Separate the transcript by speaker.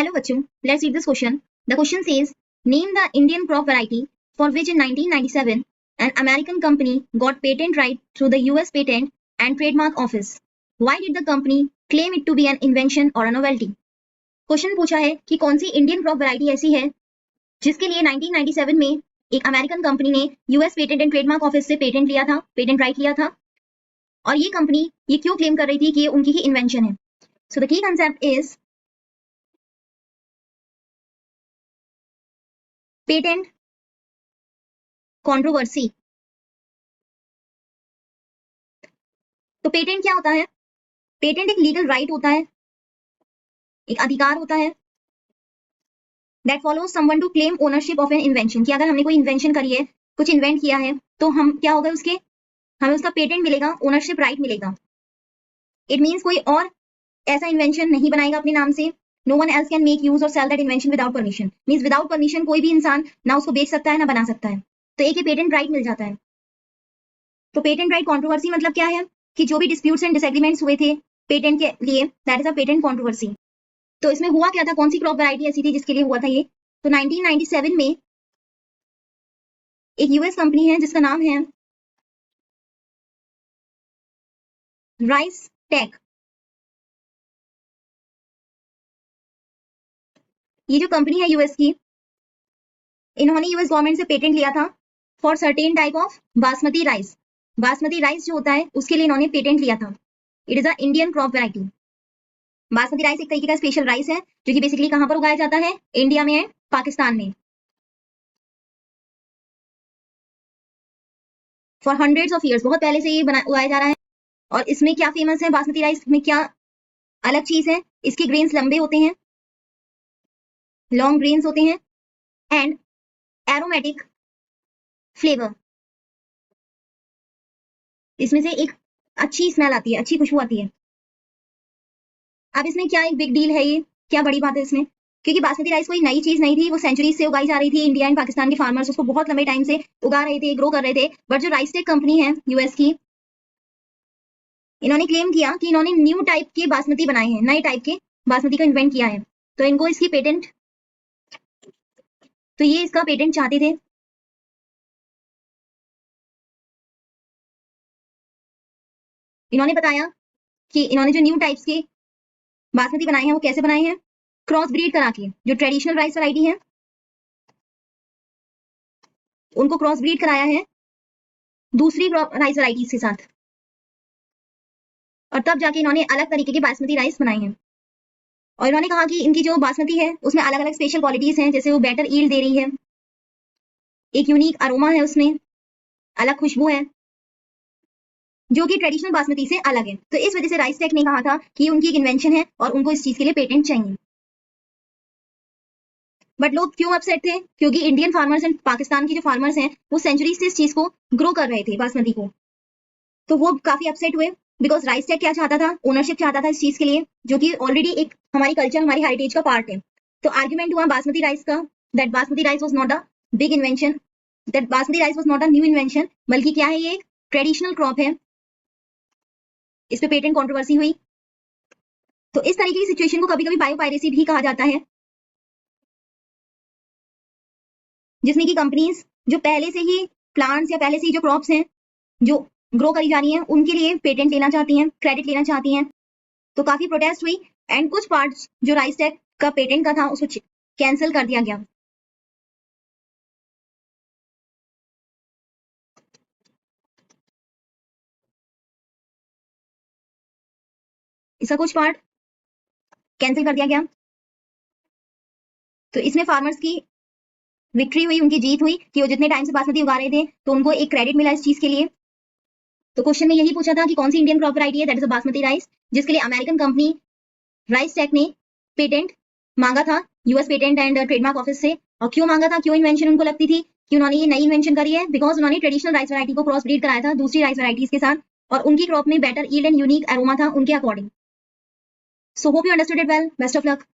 Speaker 1: Hello bachcho, let's read this question. The question says, name the Indian crop variety for which in 1997 an American company got patent right through the US Patent and Trademark Office. Why did the company claim it to be an invention or a novelty? Question पूछा है कि कौन सी Indian crop variety ऐसी है जिसके लिए 1997 में एक अमेरिकन कंपनी ने US patent and trademark office से पेटेंट लिया था, पेटेंट राइट लिया था, और ये कंपनी ये क्यों क्लेम कर रही थी कि ये उनकी ही इन्वेंशन है. So the key concept is patent controversy. तो पेटेंट क्या होता है? पेटेंट एक लीगल राइट होता है, एक अधिकार होता है that follows someone to claim ownership of an invention. कि अगर हमने कोई इन्वेंशन करी है, कुछ इन्वेंट किया है, तो हम क्या होगा उसके, हमें उसका पेटेंट मिलेगा, ओनरशिप राइट मिलेगा. इट मीन्स कोई और ऐसा इन्वेंशन नहीं बनाएगा अपने नाम से. No one else can make use और sell that invention without permission. Means without permission कोई भी इंसान ना उसको बेच सकता है ना बना सकता है. तो एक ही पेटेंट राइट मिल जाता है. तो पेटेंट राइट कंट्रोवर्सी मतलब क्या है कि जो भी डिस्प्यूट्स एंड डिसएग्रीमेंट्स हुए थे पेटेंट के लिए, that is a patent controversy. तो इसमें हुआ क्या था, कौन सी क्रॉप वैरायटी ऐसी थी जिसके लिए हुआ था ये? तो 1997 में एक यूएस कंपनी है जिसका नाम है राइस टेक. ये जो कंपनी है यूएस की, इन्होंने यूएस गवर्नमेंट से पेटेंट लिया था for certain type of basmati rice. Basmati rice जो होता है उसके लिए इन्होंने पेटेंट लिया था. It is a Indian crop variety. Basmati rice एक तरीके का स्पेशल राइस है जो कि बेसिकली कहां पर उगाया जाता है? इंडिया में है, पाकिस्तान में. फॉर हंड्रेड्स ऑफ ईयर्स, बहुत पहले से ये उगाया जा रहा है. और इसमें क्या फेमस है बासमती राइस में, क्या अलग चीज है? इसके ग्रेन्स लंबे होते हैं, लॉन्ग ग्रेन्स होते हैं, एंड एरोमेटिक फ्लेवर. इसमें से एक अच्छी स्मेल आती है, अच्छी खुशबू आती है. अब इसमें क्या एक बिग डील है, ये क्या बड़ी बात है इसमें? क्योंकि बासमती राइस कोई नई चीज नहीं थी, वो सेंचुरीज से उगाई जा रही थी. इंडिया एंड पाकिस्तान के फार्मर्स उसको बहुत लंबे टाइम से उगा रहे थे, ग्रो कर रहे थे. बट जो राइस टेक कंपनी है यूएस की, इन्होंने क्लेम किया कि इन्होंने न्यू टाइप के बासमती बनाए हैं, नए टाइप के बासमती को इन्वेंट किया है. तो इनको इसकी पेटेंट, तो ये इसका पेटेंट चाहते थे. इन्होंने बताया कि इन्होंने जो न्यू टाइप्स के बासमती बनाए हैं वो कैसे बनाए हैं? क्रॉस ब्रीड करा के. जो ट्रेडिशनल राइस वैरायटी है उनको क्रॉस ब्रीड कराया है दूसरी राइस वैरायटीज के साथ, और तब जाके इन्होंने अलग तरीके के बासमती राइस बनाए हैं. और इन्होंने कहा कि इनकी जो बासमती है उसमें अलग अलग स्पेशल क्वालिटीज हैं, जैसे वो बेटर ईल्ड दे रही है, एक यूनिक अरोमा है उसमें, अलग खुशबू है जो कि ट्रेडिशनल बासमती से अलग है. तो इस वजह से राइस टेक ने कहा था कि उनकी एक इन्वेंशन है और उनको इस चीज के लिए पेटेंट चाहिए. बट लोग क्यों अपसेट थे? क्योंकि इंडियन फार्मर्स एंड पाकिस्तान के जो फार्मर्स हैं वो सेंचुरीज से इस चीज को ग्रो कर रहे थे, बासमती को. तो वो काफी अपसेट हुए बिकॉज राइस टेक क्या चाहता था? ओनरशिप चाहता था इस चीज के लिए, जो कि ऑलरेडी एक हमारी कल्चर, हमारी हेरिटेज का पार्ट है. तो आर्ग्यूमेंट हुआ बासमती राइस का, that basmati rice was not a big invention, that basmati rice was not a new invention, बल्कि क्या है, ये एक ट्रेडिशनल क्रॉप है. इस पे पेटेंट कंट्रोवर्सी हुई. तो इस तरीके की सिचुएशन को कभी कभी बायोपायरेसी भी कहा जाता है, जिसमें कि कंपनीज जो पहले से ही प्लांट्स या पहले से ही जो क्रॉप्स हैं जो ग्रो करी जा रही हैं उनके लिए पेटेंट लेना चाहती हैं, क्रेडिट लेना चाहती हैं. तो काफी प्रोटेस्ट हुई एंड कुछ पार्ट्स जो राइस टेक का पेटेंट का था उसको कैंसिल कर दिया गया. इसका कुछ पार्ट कैंसिल कर दिया गया. तो इसमें फार्मर्स की विक्ट्री हुई, उनकी जीत हुई कि वो जितने टाइम से बासमती उगा रहे थे तो उनको एक क्रेडिट मिला इस चीज के लिए. तो क्वेश्चन में यही पूछा था कि कौन सी इंडियन क्रॉप वैरायटी है, that is a basmati rice, जिसके लिए अमेरिकन कंपनी राइस टेक ने पेटेंट मांगा था US patent and trademark office से. और क्यों मांगा था, क्यों इन्वेंशन उनको लगती थी कि उन्होंने ये नई इन्वेंशन करी है? बिकॉज उन्होंने ट्रेडिशनल राइस वैरायटी को क्रॉस ब्रीड कराया था दूसरी राइस वैरायटीज के साथ, और उनकी क्रॉप में better yield and unique aroma था उनके according. So hope you understood it well. Best of luck.